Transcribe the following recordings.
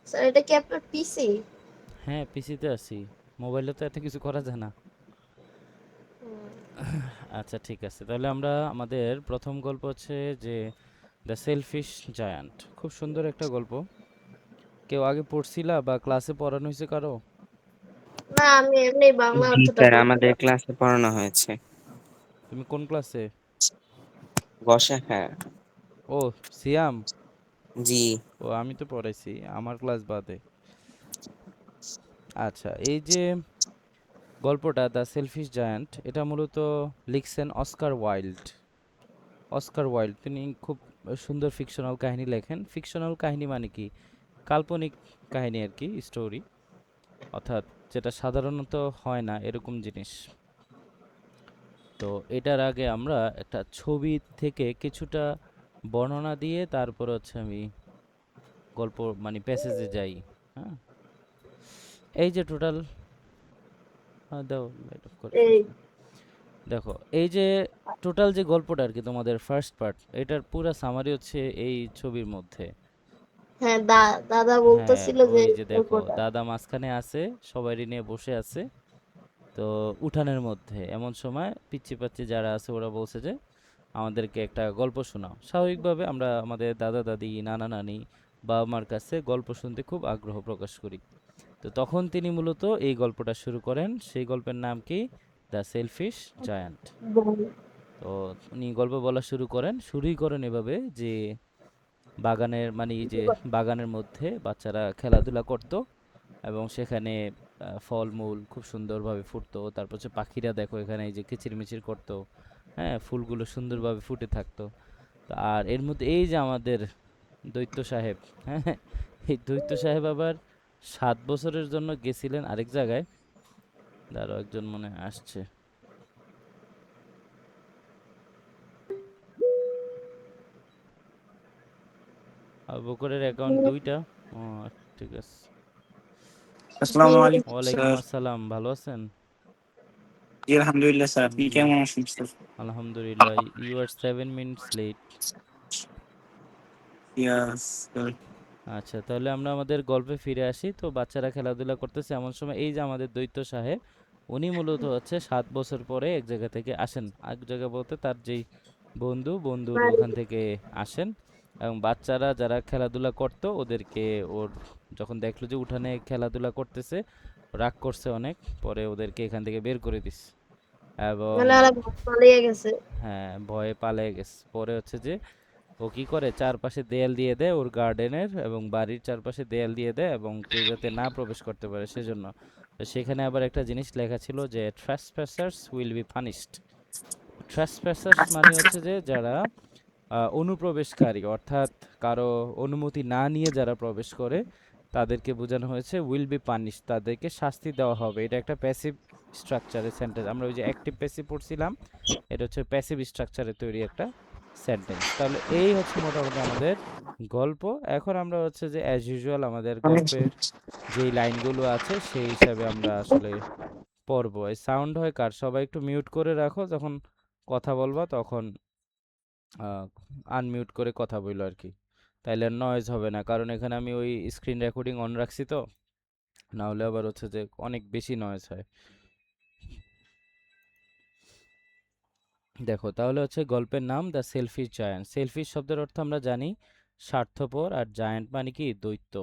Sir এটা কি আপনার পিসি? হ্যাঁ, পিসিতে আছি। মোবাইলে তো এত কিছু করা যায় না। আচ্ছা ঠিক আছে। তাহলে আমরা আমাদের প্রথম গল্প হচ্ছে যে দ্য সেলফিশ জায়ান্ট। খুব সুন্দর একটা গল্প। কেউ আগে পড়ছিলা বা ক্লাসে পড়ানো হয়েছে কারো? না, আমি এমনি বাংলা জি অর্থটা স্যার, আমাদের পড়ছিলাম। ক্লাসে পড়ানো হয়েছে। তুমি কোন ক্লাসে? বসে, হ্যাঁ। ও, সিয়াম। জি। ও, আমি তো পড়াইছি আমার ক্লাস বাদে। আচ্ছা, এই যে গল্পটা দ্য সেলফিশ জায়ান্ট, এটা মূলত লিখছেন অস্কার ওয়াইল্ড। অস্কার ওয়াইল্ড তিনি খুব সুন্দর ফিকশনাল কাহিনী লেখেন। ফিকশনাল কাহিনী মানে কি? কাল্পনিক কাহিনী আর কি, স্টোরি, অর্থাৎ যেটা সাধারণত হয় না এরকম জিনিস। তো এটার আগে আমরা একটা ছবি থেকে কিছুটা বর্ণনা দিয়ে তারপর হচ্ছে আমি গল্প মানে প্যাসেজে যাই। হ্যাঁ, এই যে টোটাল, দাও লাইট অফ করে এই ফেলছি। দেখো এই যে টোটাল যে গল্পটা আর কি, তোমাদের ফার্স্ট পার্ট, এটার পুরো সামারি হচ্ছে এই ছবির মধ্যে। হ্যাঁ, দাদা হ্যাঁ, বলতেছিল যে ওই যে দেখো গল্পটা। দাদা মাঝখানে আছে, সবারই নিয়ে বসে আছে। তো উঠানের মধ্যে এমন সময় পিচ্চি পাচ্চি যারা আছে ওরা বলছে যে আমাদেরকে একটা গল্প শোনাও। স্বাভাবিকভাবে আমরা আমাদের দাদা দাদি নানা নানি বাবা মার কাছে গল্প শুনতে খুব আগ্রহ প্রকাশ করি। তো তখন তিনি মূলত এই গল্পটা শুরু করেন। সেই গল্পের নাম কি? The selfish giant. তো উনি গল্প বলা শুরু করেন, শুরুই করেন এভাবে যে বাগানের মানে এই যে বাগানের মধ্যে বাচ্চারা খেলাধুলা করত এবং সেখানে ফলমূল খুব সুন্দরভাবে ফুটতো। তারপর হচ্ছে পাখিরা দেখো এখানে এই যে কিচিরমিচির করতো। হ্যাঁ, ফুলগুলো সুন্দরভাবে ফুটে থাকতো। তো আর এর মধ্যে এই যে আমাদের দৈত্য সাহেব, হ্যাঁ, এই দৈত্য সাহেব আবার 7 বছরের জন্য গেছিলেন আরেক জায়গায়। দাঁড়াও, একজন মনে হয় আসছে। বকরের অ্যাকাউন্ট দুইটা। ও, ঠিক আছে। আসসালামু আলাইকুম ওয়ালাইকুম স্যার। আসসালাম, ভালো আছেন? জি আলহামদুলিল্লাহ স্যার, আপনি জি, কেমন আছেন স্যার? আলহামদুলিল্লাহ। You are 7 minutes late. Yes sir. আচ্ছা, তাহলে আমরা আমাদের গল্পে ফিরে আসি। তো বাচ্চারা খেলাধুলা করতেছে এমন সময় এই যে আমাদের দৈত্য সাহেব, উনি মূলত হচ্ছে 7 বছর পরে এক জায়গা থেকে আসেন। এক জায়গা বলতে তার যেই বন্ধুর ওখান থেকে আসেন। এবং বাচ্চারা যারা খেলাধুলা করতো ওদেরকে, ওর যখন দেখলো যে উঠানে খেলাধুলা করতেছে, রাগ করছে অনেক। পরে ওদেরকে এখান থেকে বের করে দিস এবং মানে ওরা পালিয়ে গেছে। হ্যাঁ, ভয়ে পালিয়ে গেছে। পরে হচ্ছে যে ও কি করে, চারপাশে দেয়াল দিয়ে দেয় ওর গার্ডেনের এবং বাড়ির চারপাশে দেয়াল দিয়ে দেয় এবং কেউ যাতে না প্রবেশ করতে পারে সেজন্য। তো সেখানে আবার একটা জিনিস লেখা ছিল যে ট্রেসপ্যাসার্স উইল বি পানিশড। ট্রেসপ্যাসার্স মানে হচ্ছে যে যারা অনুপ্রবেশকারী, অর্থাৎ কারো অনুমতি না নিয়ে যারা প্রবেশ করে তাদেরকে বোঝানো হয়েছে উইল বি পানিশড, তাদেরকে শাস্তি দেওয়া হবে। এটা একটা প্যাসিভ স্ট্রাকচারের সেন্টেন্স। আমরা ওই যে অ্যাক্টিভ প্যাসিভ পড়ছিলাম, এটা হচ্ছে প্যাসিভ স্ট্রাকচারে তৈরি একটা সেন্টেন্স। তাহলে এই হচ্ছে মোটামুটি আমাদের গল্প। এখন আমরা হচ্ছে যে অ্যাজ ইউজুয়াল আমাদের অনেক গল্পের যেই লাইনগুলো আছে সেই হিসাবে আমরা আসলে পড়বো। এই সাউন্ড হয় কার, সবাই একটু মিউট করে রাখো, যখন কথা বলবা তখন আনমিউট করে কথা বললো আর কি। তাইলে নয়েজ হবে না, কারণ এখানে আমি ওই স্ক্রিন রেকর্ডিং অন রাখছি তো, না হলে আবার হচ্ছে যে অনেক বেশি নয়েজ হয়। দেখো তাহলে হচ্ছে গল্পের নাম দ্য সেলফিশ জায়ান্ট। সেলফিশ শব্দের অর্থ আমরা জানি স্বার্থপর, আর জায়ান্ট মানে কি দৈত্য,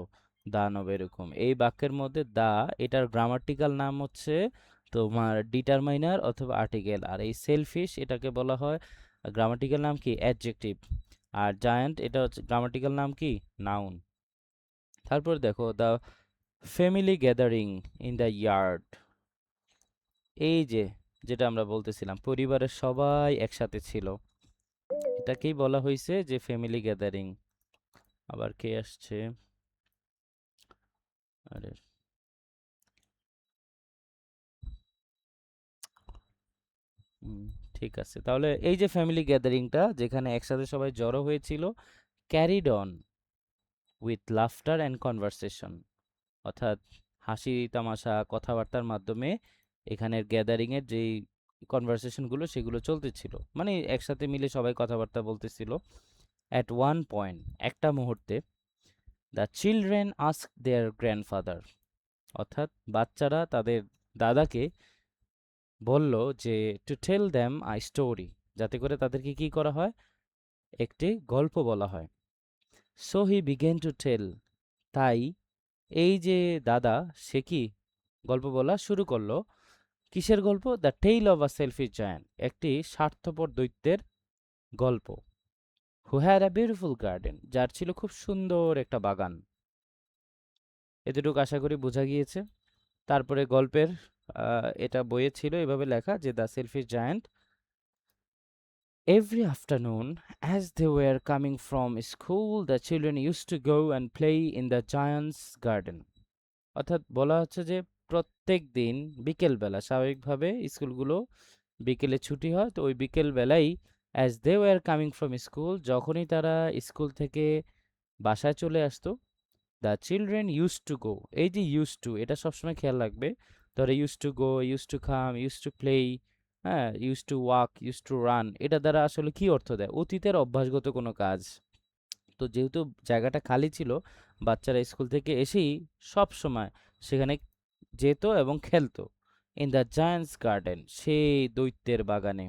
দানব এরকম। এই বাক্যের মধ্যে দা, এটার গ্রামাটিক্যাল নাম হচ্ছে তোমার ডিটারমাইনার অথবা আর্টিকেল। আর এই সেলফিশ এটাকে বলা হয় গ্রামাটিক্যাল নাম কি অ্যাডজেক্টিভ। আর জায়ান্ট এটা হচ্ছে গ্রামাটিক্যাল নাম কি নাউন। তারপর দেখো the family gathering in the yard. এই যে যেটা আমরা বলতেছিলাম পরিবারের সবাই একসাথে ছিল, এটাকেই বলা হয়েছে যে ফ্যামিলি গ্যাদারিং। আবার কে আসছে? আরে, হুম, ঠিক আছে। তাহলে এই যে ফ্যামিলি গ্যাদারিংটা যেখানে একসাথে সবাই জড়ো হয়েছিল, carried on with laughter and conversation, অর্থাৎ হাসি তামাশা কথাবার্তার মাধ্যমে এখানের গ্যাদারিংয়ের যেই কনভারসেশনগুলো সেগুলো চলতেছিল, মানে একসাথে মিলে সবাই কথাবার্তা বলতেছিল। অ্যাট ওয়ান পয়েন্ট, একটা মুহূর্তে, the children ask their grandfather, অর্থাৎ বাচ্চারা তাদের দাদাকে বলল যে to tell them a story, যাতে করে তাদেরকে কি করা হয়, একটি গল্প বলা হয়। So he began to tell, তাই এই যে দাদা সে কি গল্প বলা শুরু করলো। কিসের গল্প? The tail of a selfish giant, একটি স্বার্থপর দৈত্যের গল্প। Who had a beautiful garden, যার ছিল খুব সুন্দর একটা বাগান। এতটুকু আশা করি বোঝা গিয়েছে। তারপরে গল্পের এটা বইয়ে ছিল এভাবে লেখা যে the selfish giant, every afternoon as they were coming from school the children used to go and play in the giant's garden, অর্থাৎ বলা হচ্ছে যে প্রত্যেক দিন বিকেলবেলা, স্বাভাবিকভাবে স্কুলগুলো বিকেলে ছুটি হয়, তো ওই বিকেলবেলাই as they were coming from school, যখনই তারা স্কুল থেকে বাসায় চলে আসতো, the children use to go, এই যে ইউজ টু এটা সবসময় খেয়াল রাখবে। ধরো use to go, use to come, use to play, হ্যাঁ, use to walk, use to run, এটা দ্বারা আসলে কি অর্থ দেয়? অতীতের অভ্যাসগত কোনো কাজ। তো যেহেতু জায়গাটা খালি ছিল, বাচ্চারা স্কুল থেকে এসেই সব সময় সেখানে যেত এবং খেলতো। ইন দ্য জায়ান্টস গার্ডেন, সেই দৈত্যের বাগানে।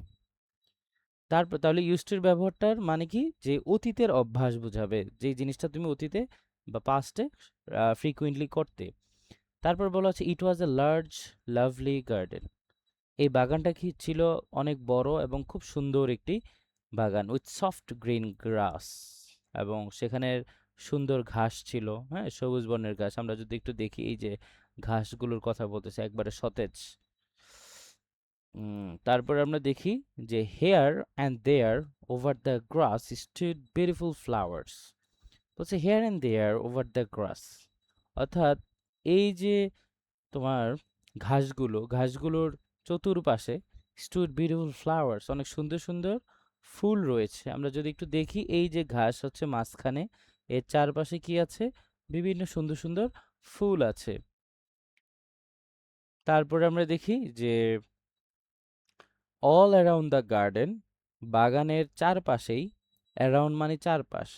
তারপর তাহলে ইউজটির ব্যবহারটার মানে কি, যে অতীতের অভ্যাস বোঝাবে, যে জিনিসটা তুমি অতীতে বা পাস্টে ফ্রিকুয়েন্টলি করতে। তারপর বলা হচ্ছে ইট ওয়াজ এ লার্জ লাভলি গার্ডেন, এই বাগানটা কি ছিল, অনেক বড় এবং খুব সুন্দর একটি বাগান, উইথ সফট গ্রিন গ্রাস, এবং সেখানে সুন্দর ঘাস ছিল, হ্যাঁ, সবুজ বর্ণের ঘাস। আমরা যদি একটু দেখি এই যে ঘাসগুলোর কথা বলতেছে, একবারে সতেজ। তারপর আমরা দেখি যে here and there over the grass stood beautiful flowers, বলছে here and there over the grass, অর্থাৎ এই যে তোমার ঘাসগুলোর চতুর্পাশে স্টুড বিউটিফুল ফ্লাওয়ার্স, অনেক সুন্দর সুন্দর ফুল রয়েছে। আমরা যদি একটু দেখি, এই যে ঘাস হচ্ছে মাঝখানে, এর চারপাশে কি আছে, বিভিন্ন সুন্দর সুন্দর ফুল আছে। তারপরে আমরা দেখি যে অল অ্যারাউন্ড দ্য গার্ডেন, বাগানের চারপাশেই, অ্যারাউন্ড মানে চারপাশ,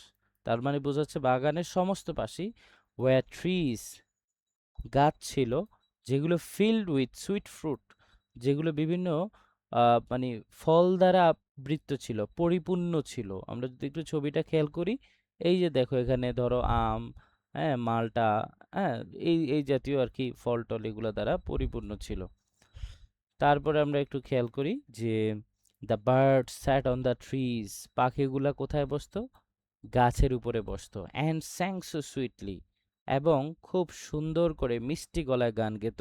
তার মানে বোঝাচ্ছে বাগানের সমস্ত পাশেই, ওয়ার ট্রিজ, গাছ ছিল, যেগুলো ফিল্ড উইথ সুইট ফ্রুট, যেগুলো বিভিন্ন মানে ফল দ্বারা আবৃত ছিল, পরিপূর্ণ ছিল। আমরা যদি একটু ছবিটা খেয়াল করি, এই যে দেখো এখানে ধরো আম, হ্যাঁ, মালটা, হ্যাঁ, এই এই জাতীয় আর কি ফল টল এগুলো দ্বারা পরিপূর্ণ ছিল। তারপরে আমরা একটু খেয়াল করি যে the bird sat on the trees, পাখিগুলা কোথায় বসতো? গাছের উপরে বসতো। অ্যান্ড স্যাং সো সুইটলি, এবং খুব সুন্দর করে মিষ্টি গলায় গান গেত।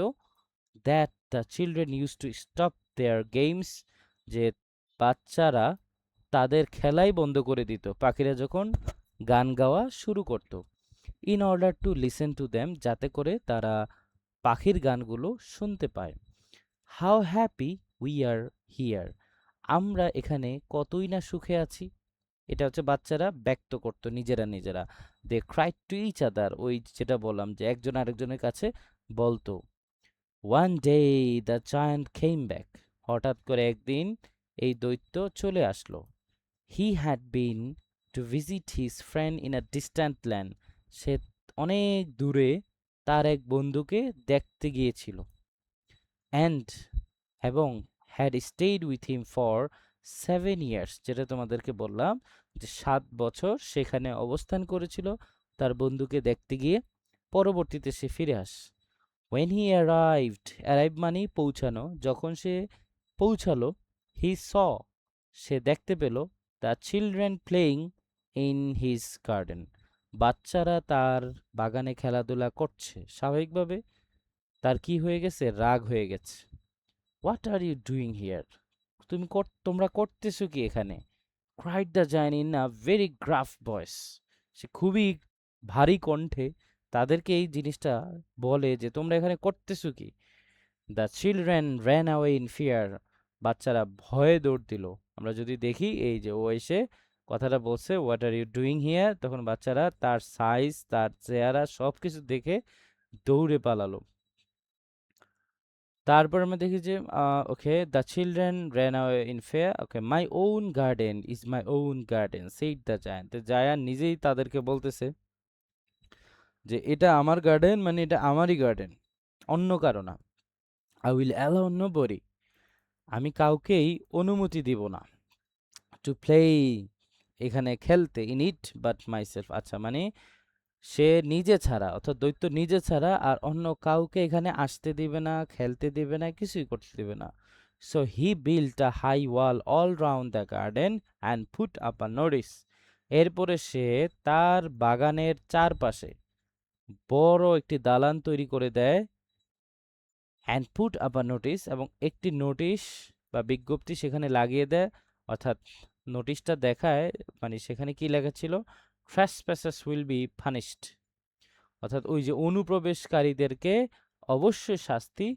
That the children use to stop their games, যে বাচ্চারা তাদের খেলাই বন্ধ করে দিত পাখিরা যখন গান গাওয়া শুরু করত। In order to listen to them, যাতে করে তারা পাখির গানগুলো শুনতে পায়। How happy we are here, আমরা এখানে কতই না সুখে আছি। এটা হচ্ছে বাচ্চারা ব্যক্ত করতো নিজেরা নিজেরা। They cried to each other, ওই যেটা বললাম যে একজন আরেকজনের কাছে বলতো। One day the giant came back, হঠাৎ করে একদিন এই দৈত্য চলে আসলো। He had been to visit his friend in a distant land, সে অনেক দূরে তার এক বন্ধুকে দেখতে গিয়েছিল। অ্যান্ড, এবং had stayed with him for 7 years, যেটা তোমাদেরকে বললাম যে 7 বছর সেখানে অবস্থান করেছিল তার বন্ধুকে দেখতে গিয়ে। পরবর্তীতে সে ফিরে আস। When he arrived, arrive মানে পৌঁছানো, যখন সে পৌঁছালো, he saw, সে দেখতে পেল, the children playing in his garden, বাচ্চারা তার বাগানে খেলাধুলা করছে। স্বাভাবিকভাবে তার কি হয়ে গেছে, রাগ হয়ে গেছে। What are you doing here, তোমরা করতেছো কি এখানে? Cried the giant in a very gruff voice, সে খুবই ভারী কণ্ঠে তাদেরকে এই জিনিসটা বলে যে তোমরা এখানে করতেছো কি। The children ran away in fear, বাচ্চারা ভয়ে দৌড় দিল। আমরা যদি দেখি এই যে ও এসে কথাটা বলছে what are you doing here, তখন বাচ্চারা তার সাইজ, তার চেহারা সব কিছু দেখে দৌড়ে পালালো। তারপর আমরা দেখি যে okay, the children ran away in fear, okay, my own garden is my own garden said the giant, giant নিজেই তাদেরকে বলতেছে যে এটা আমার গার্ডেন, মানে এটা আমারই গার্ডেন, অন্য কারো না। আই উইল অ্যালাউ নোবডি, আমি কাউকেই অনুমতি দিব না, টু প্লে, এখানে খেলতে, ইন ইট বাট মাইসেলফ। আচ্ছা, মানে সে নিজে ছাড়া, অর্থাৎ দৈত্য নিজে ছাড়া আর অন্য কাউকে এখানে আসতে দিবে না, খেলতে দিবে না, কিছুই করতে দিবে না। So he built a high wall all round the garden and put up a notice. এরপরে সে তার বাগানের চারপাশে বড় একটি দালান তৈরি করে দেয়, and put up a notice, এবং একটি নোটিশ বা বিজ্ঞপ্তি সেখানে লাগিয়ে দেয়। অর্থাৎ নোটিশটা দেখায়, মানে সেখানে কি লেখা ছিল, ট্রেসপ্যাসার্স উইল বি পানিশড, অর্থাৎ ওই যে অনুপ্রবেশকারীদেরকে অবশ্যই শাস্তি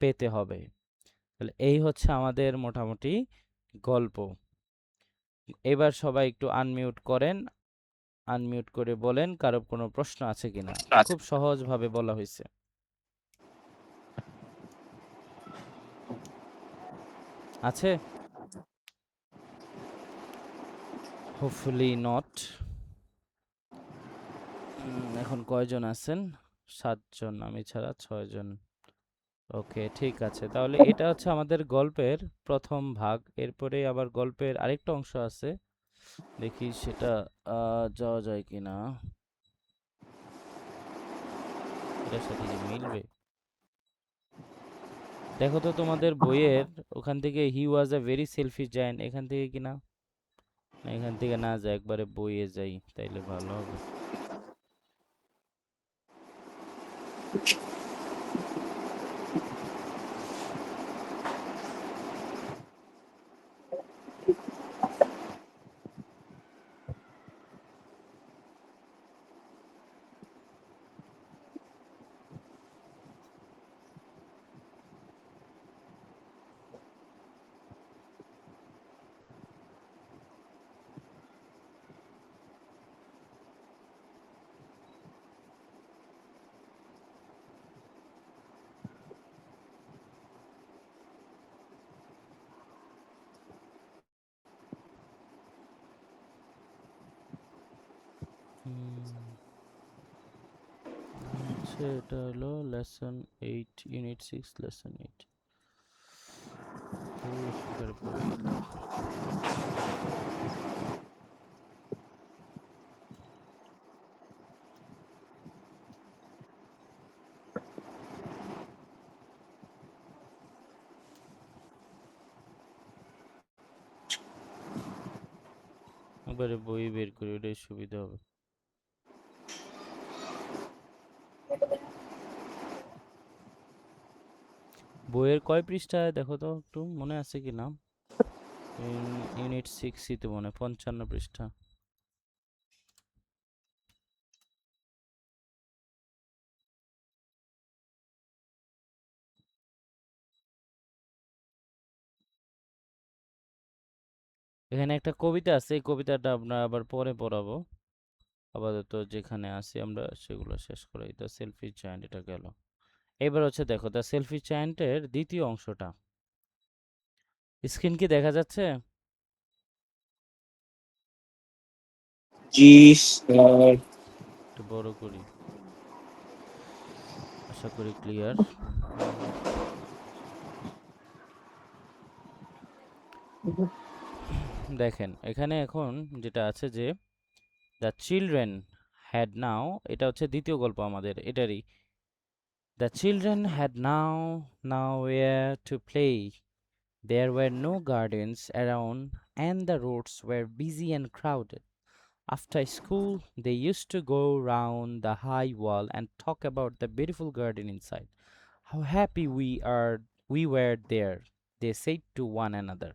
পেতে হবে। তাহলে এই হচ্ছে আমাদের মোটামুটি গল্প। এবার সবাই একটু আনমিউট করেন, আনমিউট করে বলেন কারো কোনো প্রশ্ন আছে কিনা। খুব সহজভাবে বলা হয়েছে। আছে? Hopefully not. এখন কয়জন আছেন? 7 জন, আমি ছাড়া 6 জন। ওকে, ঠিক আছে। তাহলে এটা হচ্ছে আমাদের গল্পের প্রথম ভাগ। এরপরে আবার গল্পের আরেকটা অংশ আছে, দেখি সেটা যাওয়া যায় কিনা, এটার সাথে কি মিলবে। দেখো তো তোমাদের বইয়ের ওখান থেকে হি ওয়াজ আ ভেরি সেলফিশ জায়ান্ট, এখান থেকে কিনা। না, এখান থেকে না যায়, একবারে বইয়ে যাই, তাইলে ভালো হবে। হচ্ছে এটা হলো লেসন 8, ইউনিট 6, লেসন 8। বই লাগবে। একবারে বই বের করি, ওটাই সুবিধা হবে। বইয়ের কয় পৃষ্ঠায় দেখো তো একটু, মনে আছে কি না? ইউনিট 6ই তো মনে হয়, 55 পৃষ্ঠা। এখানে একটা কবিতা আছে, এই কবিতাটা আমরা আবার পরে পড়াবো। আপাতত যেখানে আছি আমরা সেগুলো শেষ করাই। দ্য সেলফিশ জায়ান্ট, এটা গেল। এবার হচ্ছে দেখো দ্য সেলফিশ জায়ান্টের দ্বিতীয় অংশটা। স্ক্রিন কি দেখা যাচ্ছে? জি স্যার। একটু বড় করি, আশা করি ক্লিয়ার। দেখেন এখানে এখন যেটা আছে যে দ্য চিলড্রেন হ্যাড নাও, এটা হচ্ছে দ্বিতীয় গল্প আমাদের এটারই। The children had nowhere to play. There were no gardens around and the roads were busy and crowded. After school, they used to go round the high wall and talk about the beautiful garden inside. How happy we were there, they said to one another.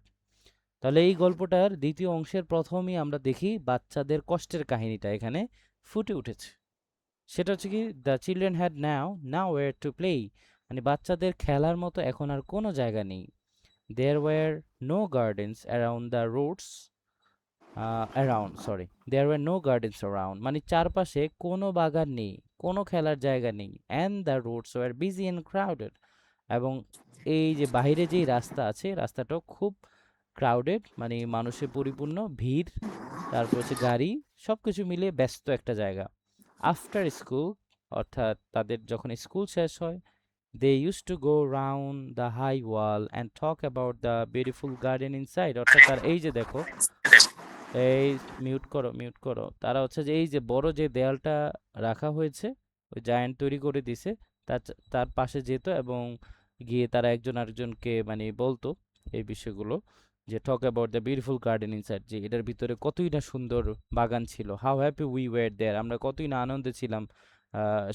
তাহলে এই গল্পটার দ্বিতীয় অংশের প্রথমেই আমরা দেখি বাচ্চাদের কষ্টের কাহিনীটা এখানে ফুটে উঠেছে। সেটা হচ্ছে কি, the children had nowhere to play, মানে বাচ্চাদের খেলার মতো এখন আর কোনো জায়গা নেই। There were no gardens around the roads, there were no gardens around, মানে চারপাশে কোনো বাগান নেই, কোনো খেলার জায়গা নেই। And the roads were busy and crowded, এবং এই যে বাইরে যেই রাস্তা আছে, রাস্তাটাও খুব ক্রাউডেড, মানে মানুষে পরিপূর্ণ, ভিড়, তারপর হচ্ছে গাড়ি, সবকিছু মিলিয়ে ব্যস্ত একটা জায়গা। আফটার স্কুল অর্থাৎ তাদের যখন স্কুল শেষ হয়, they used to go round the high wall and talk about the beautiful garden inside। অর্থাৎ তার এই যে দেখো, এই মিউট করো, তারা হচ্ছে যে এই যে বড় যে দেয়ালটা রাখা হয়েছে, ওই জায়ান্ট তৈরি করে দিছে, তার পাশে যেত এবং গিয়ে তারা একজন আরেকজনকে মানে বলতো এই বিষয়গুলো, যে talk about the beautiful garden inside, যে এটার ভিতরে কতই না সুন্দর বাগান ছিল, how happy we were there, আমরা কতই না আনন্দে ছিলাম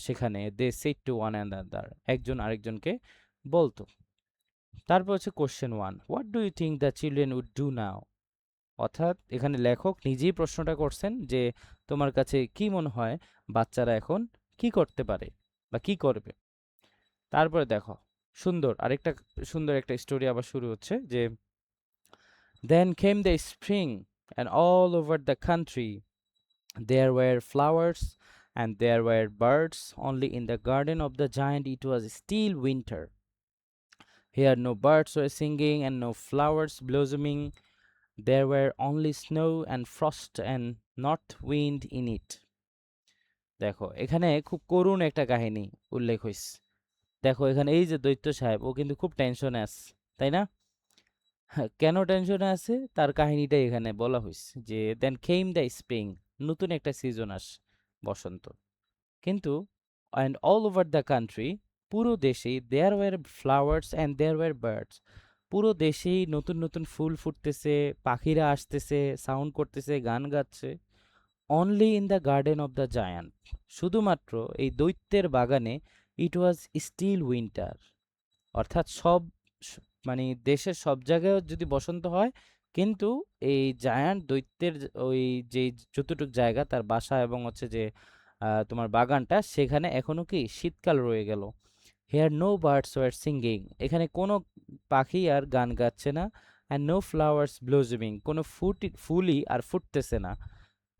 সেখানে। They said to one another, একজন আরেকজনকে বলতো। তারপর হচ্ছে question one, what do you think the children would do now. অর্থাৎ এখানে লেখক নিজেই প্রশ্নটা করছেন যে তোমার কাছে কি মনে হয় বাচ্চারা এখন কি করতে পারে বা কি করবে। তারপরে দেখো সুন্দর একটা স্টোরি আবার শুরু হচ্ছে যে then came the spring and all over the country there were flowers and there were birds only in the garden of the giant it was still winter here no birds were singing and no flowers blossoming. There were only snow and frost and not wind in it। দেখো এখানে খুব করুণ একটা কাহিনী উল্লেখ হয়েছে। দেখো এখানে এই যে দৈত্য সাহেব, ও কিন্তু খুব টেনশনে আছে, তাই না? হ্যাঁ, কেন টেনশনে আছে তার কাহিনীটাই এখানে বলা হয়েছে, যে দেন কেম দ্য স্প্রিং, নতুন একটা সিজন বসন্ত। কিন্তু and all over the country, পুরো দেশেই there were flowers and there were birds, পুরো দেশেই নতুন নতুন ফুল ফুটতেছে, পাখিরা আসতেছে, সাউন্ড করতেছে, গান গাচ্ছে। Only in the garden of the giant, শুধুমাত্র এই দৈত্যের বাগানে ইট ওয়াজ স্টিল উইন্টার। অর্থাৎ মানে দেশের সব জায়গায় যদি বসন্ত হয়, কিন্তু এই জায়ান্ট দৈত্যের ওই যে যতটুক জায়গা তার বাসা এবং হচ্ছে যে তোমার বাগানটা, সেখানে এখনো কি শীতকাল রয়ে গেল। Here no birds were singing, এখানে কোনো পাখি আর গান গাচ্ছে না। অ্যান্ড নো ফ্লাওয়ার্স ব্লসমিং, কোনো ফুলই আর ফুটতেছে না।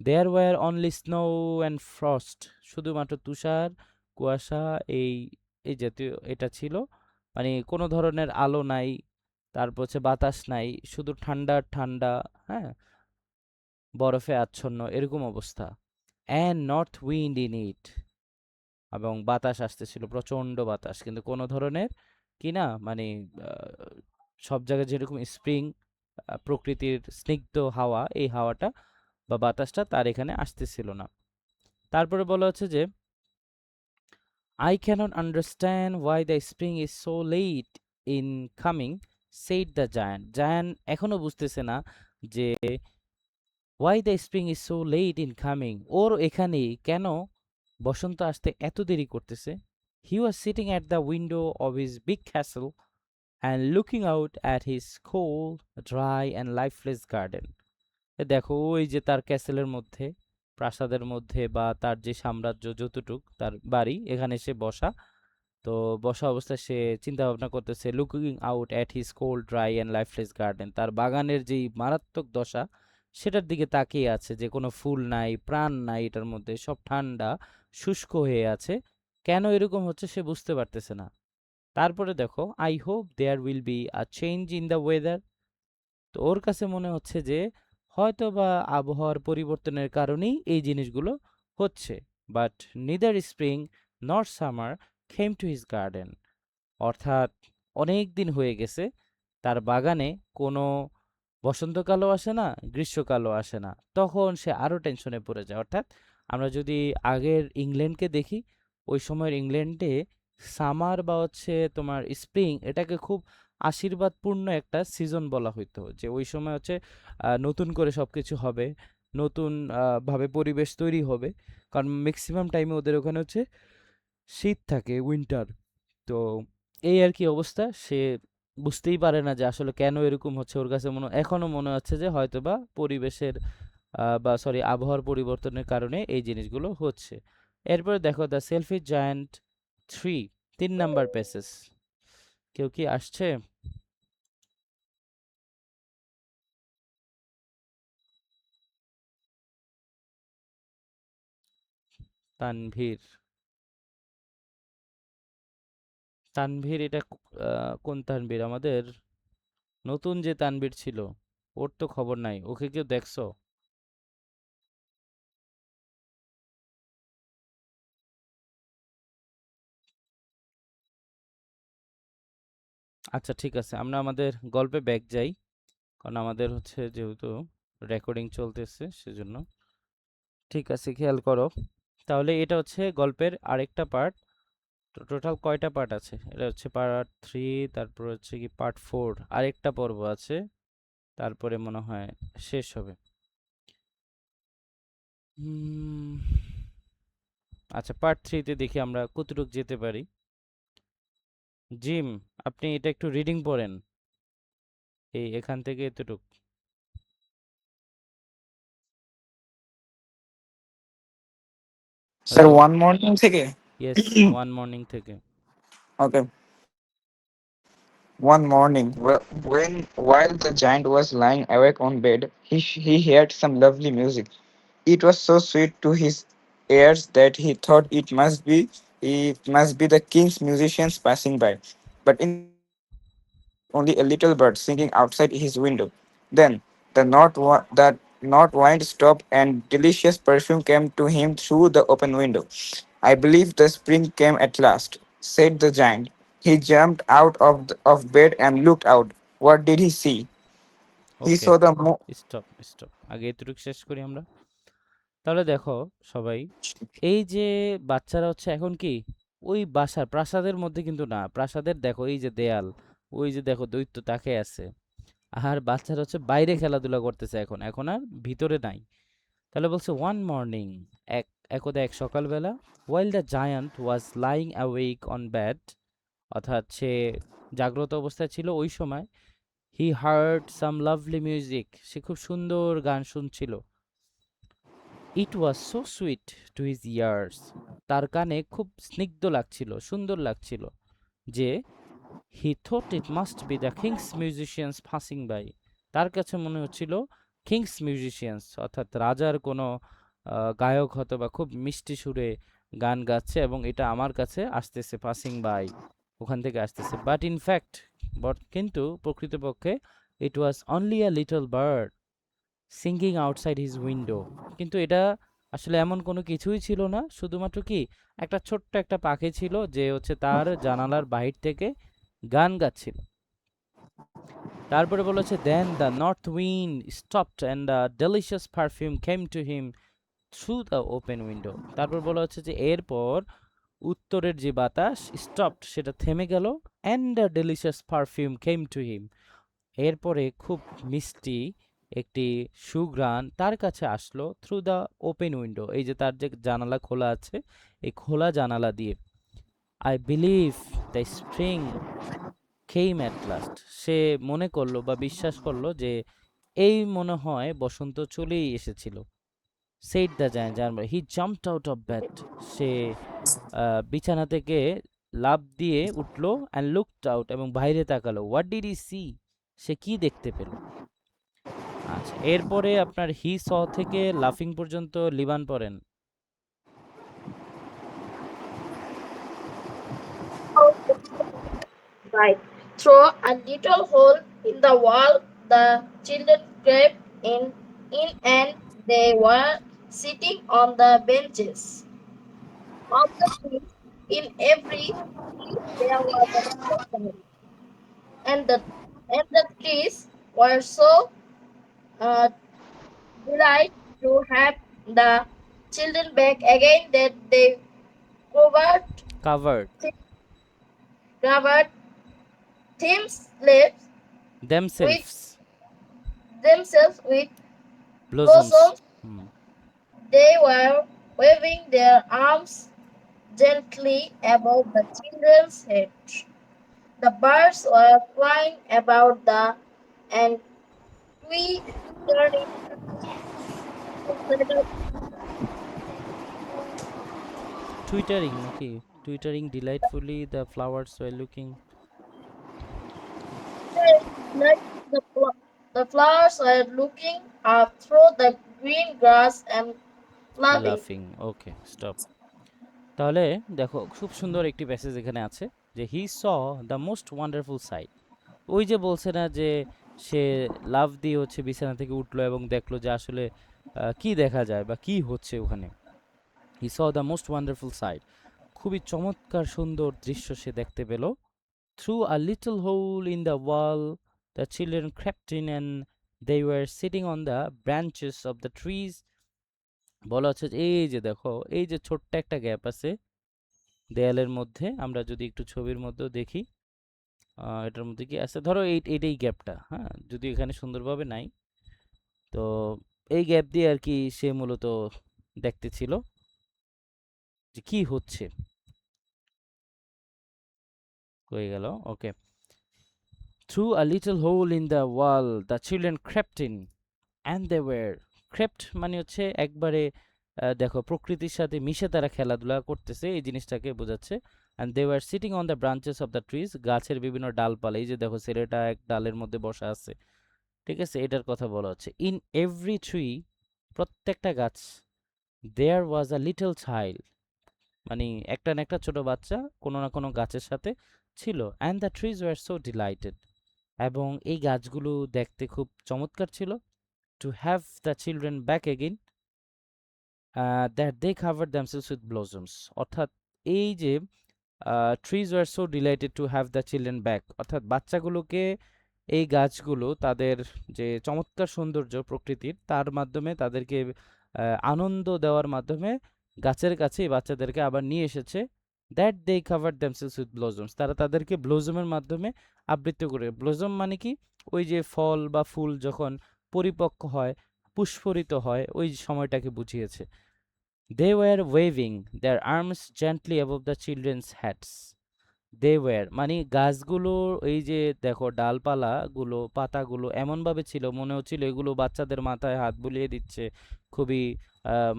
There were only snow and frost, শুধুমাত্র তুষার, কুয়াশা, এই এই জাতীয় এটা ছিল। মানে কোনো ধরনের আলো নাই, তারপর হচ্ছে বাতাস নাই, শুধু ঠান্ডা ঠান্ডা, হ্যাঁ, বরফে আচ্ছন্ন এরকম অবস্থা। And north wind in it, এবং বাতাস আসতেছিল, প্রচণ্ড বাতাস, কিন্তু কোনো ধরনের কি না মানে সব জায়গায় যেরকম স্প্রিং, প্রকৃতির স্নিগ্ধ হাওয়া, এই হাওয়াটা বা বাতাসটা তার এখানে আসতেছিল না। তারপরে বলা হচ্ছে যে I cannot understand why the spring is so late in coming, said the giant। Giant এখনো বুঝতেছে না যে why the spring is so late in coming, ওর এখানে কেন বসন্ত আসতে এত দেরি করতেছে। He was sitting at the window of his big castle and looking out at his cold, dry and lifeless garden। দেখো ওই যে তার ক্যাসেলের মধ্যে, প্রাসাদের মধ্যে, বা তার যে সাম্রাজ্য যতটুক তার বাড়ি, এখানে সে বসা। তো বসা অবস্থায় সে চিন্তা ভাবনা করতেছে, looking out at his cold, dry and lifeless garden, তার বাগানের যেই মারাত্মক দশা সেটার দিকে তাকিয়ে আছে, যে কোনো ফুল নাই, প্রাণ নাই, এটার মধ্যে সব ঠান্ডা, শুষ্ক হয়ে আছে। কেন এরকম হচ্ছে সে বুঝতে পারতেছে না। তারপরে দেখো, I hope there will be a change in the weather. তো ওর কাছে মনে হচ্ছে যে হয়তো বা আবহাওয়ার পরিবর্তনের কারণেই এই জিনিসগুলো হচ্ছে। But neither spring not summer came to his garden. অর্থাৎ অনেক দিন হয়ে গেছে তার বাগানে কোনো বসন্তকালও আসে না, গ্রীষ্মকালও আসে না। তখন সে আরও টেনশনে পড়ে যায়। অর্থাৎ আমরা যদি আগের ইংল্যান্ডকে দেখি, ওই সময়ের ইংল্যান্ডে সামার বা হচ্ছে তোমার স্প্রিং, এটাকে খুব আশীর্বাদপূর্ণ একটা সিজন বলা হইতো, যে ওই সময় হচ্ছে নতুন করে সব কিছু হবে, নতুন ভাবে পরিবেশ তৈরি হবে। কারণ ম্যাক্সিমাম টাইমে ওদের ওখানে হচ্ছে শীত থাকে, উইন্টার। তো এই আর কি অবস্থা, সে বুঝতেই পারে না যে আসলে কেন এরকম হচ্ছে। ওর কাছে এখনো মনে হচ্ছে যে হয়তোবা পরিবেশের বা সরি আবহাওয়ার পরিবর্তনের কারণে এই জিনিসগুলো হচ্ছে। এরপরে দেখো the selfish giant 3, 3 number passage. কেউ কি আসছে? তানভীর, তানভীর এটা কোন তানভীর? আমাদের নতুন যে তানভীর ছিল, ওর তো খবর নাই, ওকে কেউ দেখছো? আচ্ছা ঠিক আছে, আমরা আমাদের গল্পে ব্যাক যাই, কারণ আমাদের হচ্ছে যেহেতু রেকর্ডিং চলতেছে সেজন্য। ঠিক আছে, খেয়াল করো। তাহলে এটা হচ্ছে গল্পের আরেকটা পার্ট। তো টোটাল কয়টা পার্ট আছে? এটা হচ্ছে পার্ট 3, তারপর হচ্ছে কি পার্ট 4, আরেকটা পর্ব আছে, তারপরে মনে হয় শেষ হবে। হুম, আচ্ছা পার্ট 3-তে দেখি আমরা কতটুক যেতে পারি। জিম, আপনি এটা একটু রিডিং পড়েন, এখান থেকে এতটুক। Sir hello. ওয়ান মর্নিং থেকে। ইয়েস, ওয়ান মর্নিং থেকে। ওকে। One morning, while the giant was lying awake on bed, he heard some lovely music. It was so sweet to his ears that he thought it must be the king's musicians passing by. But in reality, it was only a little bird singing outside his window. Then the north wind stopped, and delicious perfume came to him through the open window. I believe the spring came at last, said the giant. He jumped out of bed and looked out. What did he see? He okay, saw the moon. Stop stop, আগে এতটুকু শেষ করি আমরা। তাহলে দেখো সবাই, এই যে বাচ্চারা হচ্ছে এখন কি ওই বাসার প্রাসাদের মধ্যে কিন্তু না, প্রাসাদের দেখো এই যে দেয়াল, ওই যে দেখো দৈত্য তাকে আছে, আর বাচ্চারা হচ্ছে বাইরে খেলাধুলা করতেছে, এখন এখন আর ভিতরে নাই। তাহলে বলছে ওয়ান মর্নিং, এক একদা এক সকালবেলা, while the giant was lying awake on bed, অর্থাৎ সে জাগ্রত অবস্থায় ছিল ওই সময়। He heard some lovely music, সে খুব সুন্দর গান শুনছিল। It was so sweet to his ears, তার কানে খুব স্নিগ্ধ লাগছিল, সুন্দর লাগছিল, যে he thought it must be the king's musicians passing by, তার কাছে মনে হচ্ছিল কিংস মিউজিশিয়ানস অর্থাৎ রাজার কোনো গায়ক হয়তো বা খুব মিষ্টি সুরে গান গাচ্ছে এবং এটা আমার কাছে আসতেছে, পাসিং বাই, ওখান থেকে আসতেছে। বাট ইনফ্যাক্ট, কিন্তু প্রকৃতপক্ষে it was only a little bird singing outside his window, কিন্তু এটা আসলে এমন কোনো কিছুই ছিল না, শুধুমাত্র কি একটা ছোট্ট একটা পাখি ছিল যে হচ্ছে তার জানালার বাহির থেকে গান গাচ্ছিল। তারপরে বলেছে then the north wind stopped and the delicious perfume came to him through the open window, তারপর বলা হচ্ছে যে এরপর উত্তরের যে বাতাস স্টপড, সেটা থেমে গেল, and the delicious perfume came to হিম, এরপরে খুব মিষ্টি একটি সুঘ্রাণ তার কাছে আসলো থ্রু দ্য ওপেন উইন্ডো, এই যে তার যে জানালা খোলা আছে, এই খোলা জানালা দিয়ে। I believe the spring came at last, সে মনে করলো বা বিশ্বাস করলো যে এই মনে হয় বসন্ত চলেই এসেছিল। Said the giant, he jumped out of bed, সে বিছানা থেকে লাফ দিয়ে উঠলো, অ্যান্ড লুকড আউট, এবং বাইরে তাকালো। হোয়াট ডিড হি সি, সে কি দেখতে পেল? আচ্ছা, এরপরে আপনার হি স থেকে লাফিং পর্যন্ত লিবান পড়েন। Right. Through a little hole in the wall, the children crept in and they were sitting on the benches of the trees. In every tree there was a little child, and the trees were so uh, delighted to have the children back again that they covered covered covered themselves with themselves themselves with ব্লজমস। blossoms. Hmm, They were waving their arms gently above the children's heads. The birds were flying about the and twittering twittering নাকি twittering delightfully the flowers were looking. like the flowers were looking up through the green grass and laughing. লাফিং, okay stop. তাহলে দেখো খুব সুন্দর একটি passage এখানে আছে, যে he saw the most wonderful sight, ওই যে বলছে না যে সে লাফ দিয়ে হচ্ছে বিছানা থেকে উঠলো এবং দেখলো যে আসলে কি দেখা যায় বা কি হচ্ছে ওখানে। He saw the most wonderful sight, খুবই চমৎকার সুন্দর দৃশ্য সে দেখতে পেল। Through a little hole in the wall, the children crept in and they were sitting on the branches of the trees. বলা হচ্ছে যে এই যে দেখো এই যে ছোট্ট একটা গ্যাপ আছে দেয়ালের মধ্যে, আমরা যদি একটু ছবির মধ্যেও দেখি এটার মধ্যে কি আছে, ধরো এইটাই গ্যাপটা, হ্যাঁ, যদি এখানে সুন্দরভাবে নাই, তো এই গ্যাপ দিয়ে আর কি সে মূলত দেখতেছিল যে কি হচ্ছে। হয়ে গেল, ওকে। Through a little hole in the wall the children crept in and they were crept মানে হচ্ছে একবারে দেখো প্রকৃতির সাথে মিশে তারা খেলাধুলা করতেছে, এই জিনিসটাকে বোঝাচ্ছে। and they were sitting on the branches of the trees, গাছের বিভিন্ন ডালপালা, এই যে দেখো ছেলেটা এক ডালের মধ্যে বসা আছে, ঠিক আছে, এটার কথা বলা হচ্ছে। in every tree, প্রত্যেকটা গাছ, there was a little child, মানে একটা না একটা ছোট বাচ্চা কোনো না কোনো গাছের সাথে ছিল। and the trees were so delighted, এবং এই গাছগুলো দেখতে খুব চমৎকার ছিল। to have the children back again, that they covered themselves with blossoms, অর্থাৎ এই যে trees were so delighted to have the children back, অর্থাৎ বাচ্চাগুলোকে এই গাছগুলো তাদের যে চমৎকার সৌন্দর্য প্রকৃতির তার মাধ্যমে তাদেরকে আনন্দ দেওয়ার মাধ্যমে গাছের কাছে এই বাচ্চাদেরকে আবার নিয়ে এসেছে। That they covered themselves with blossoms, তারা তাদেরকে ব্লজমের মাধ্যমে আবৃত করে। ব্লজম মানে কি, ওই যে ফল বা ফুল যখন পরিপক্ক হয়, পুষ্পরিত হয়, ওই সময়টাকে বুঝিয়েছে। They were waving their arms gently above the children's heads. They were মানে গাছগুলো, এই যে দেখো ডালপালাগুলো পাতাগুলো এমনভাবে ছিল মনে হচ্ছিল এগুলো বাচ্চাদের মাথায় হাত বুলিয়ে দিচ্ছে, খুবই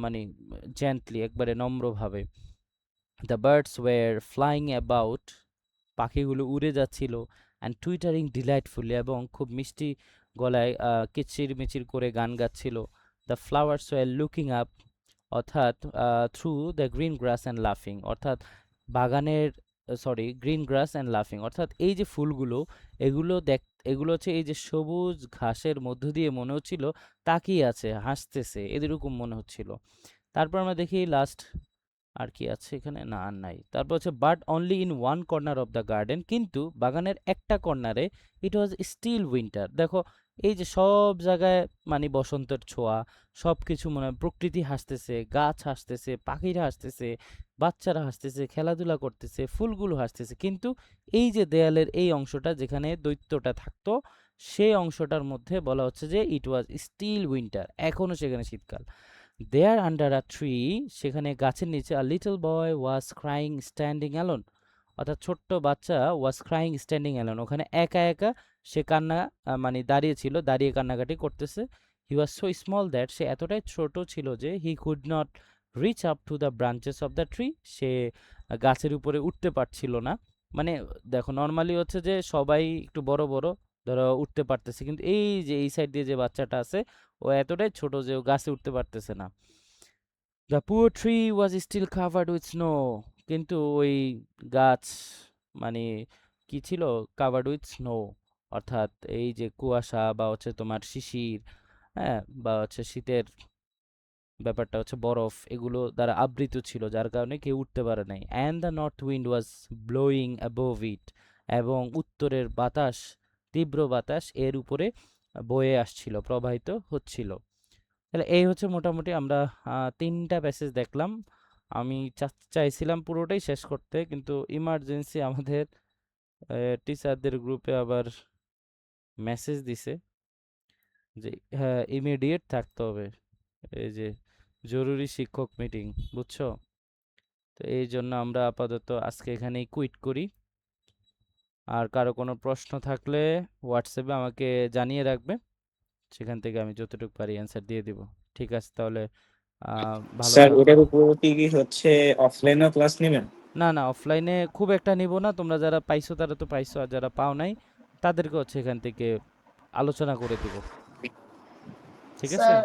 মানে জেন্টলি, একবারে নম্রভাবে। The birds were flying about, পাখিগুলো উড়ে যাচ্ছিল। অ্যান্ড টুইটারিং ডিলাইটফুলি, এবং খুব মিষ্টি গলায় কিচির মিচির করে গান গাচ্ছিল। The flowers were looking up, অর্থাৎ through the green grass and লাফিং, অর্থাৎ বাগানের গ্রিন গ্রাস অ্যান্ড লাফিং, অর্থাৎ এই যে ফুলগুলো এগুলো এগুলো হচ্ছে এই যে সবুজ ঘাসের মধ্য দিয়ে মনে হচ্ছিল তাকিয়ে আছে, হাসতেছে, এরকম মনে হচ্ছিল। তারপর আমরা দেখি লাস্ট আর কি আছে এখানে, না আর নাই। তারপর হচ্ছে but only in one corner of the garden, কিন্তু বাগানের একটা কর্নারে ইট ওয়াজ স্টিল উইন্টার। দেখো এই যে সব জায়গায় মানে বসন্তের ছোঁয়া, সব কিছু মনে হয় প্রকৃতি হাসতেছে, গাছ হাসতেছে, পাখিরা হাসতেছে, বাচ্চারা হাসতেছে, খেলাধুলা করতেছে, ফুলগুলো হাসতেছে, কিন্তু এই যে দেয়ালের এই অংশটা যেখানে দৈত্যটা থাকতো সেই অংশটার মধ্যে বলা হচ্ছে যে ইট ওয়াজ স্টিল উইন্টার, এখনো সেখানে শীতকাল। দেয়ার আন্ডার আ ট্রি, সেখানে গাছের নিচে a little boy was crying standing alone, অর্থাৎ ছোট্ট বাচ্চা ওয়াজ ক্রাইং স্ট্যান্ডিং অ্যালোন, ওখানে একা একা সে কান্না মানে দাঁড়িয়ে ছিল, দাঁড়িয়ে কান্নাকাটি করতেছে। He was so small that, সে এতটাই ছোট ছিল যে he could not reach up to the branches of the tree, সে গাছের উপরে উঠতে পারছিল না। মানে দেখো নর্মালি হচ্ছে যে সবাই একটু বড় বড় ধরো উঠতে পারতেছে, কিন্তু এই যে এই সাইড দিয়ে যে বাচ্চাটা আছে ও এতটাই ছোট যে ও গাছে উঠতে পারতেছে না। The poor tree was still covered with snow, কিন্তু ওই গাছ মানে কি ছিল, কাভার্ড উইথ স্নো, অর্থাৎ এই যে কুয়াশা বা হচ্ছে তোমার শিশির, হ্যাঁ, বা হচ্ছে শীতের ব্যাপারটা হচ্ছে বরফ, এগুলো দ্বারা আবৃত ছিল, যার কারণে কেউ উঠতে পারে নাই। And the north wind was blowing above it, এবং উত্তরের বাতাস, তীব্র বাতাস এর উপরে বয়ে আসছিল, প্রবাহিত হচ্ছিল। তাহলে এই হচ্ছে মোটামুটি আমরা 3টা প্যাসেজ দেখলাম। আমি চাইছিলাম পুরোটাই শেষ করতে, কিন্তু ইমার্জেন্সি আমাদের টিচারদের গ্রুপে আবার মেসেজ দিছে যে হ্যাঁ ইমিডিয়েট থাকতে হবে, এই যে জরুরি শিক্ষক মিটিং, বুঝছো? তো এই জন্য আমরা আপাতত আজকে এখানেই কুইট করি। আর কারো কোনো প্রশ্ন থাকলে হোয়াটসঅ্যাপে আমাকে জানিয়ে রাখবে, সেখান থেকে আমি যতটুকু পারি অ্যান্সার দিয়ে দিব। ঠিক আছে, তাহলে ভালো স্যার থাকবে। এটার উপর কি হচ্ছে অফলাইনেও ক্লাস নেবেন? না না, অফলাইনে খুব একটা নিব না, তোমরা যারা পাইছো তারা তো পাইছো, আর যারা পাও নাই তাদেরকে হচ্ছে এখান থেকে আলোচনা করে দিব, ঠিক আছে? Sir,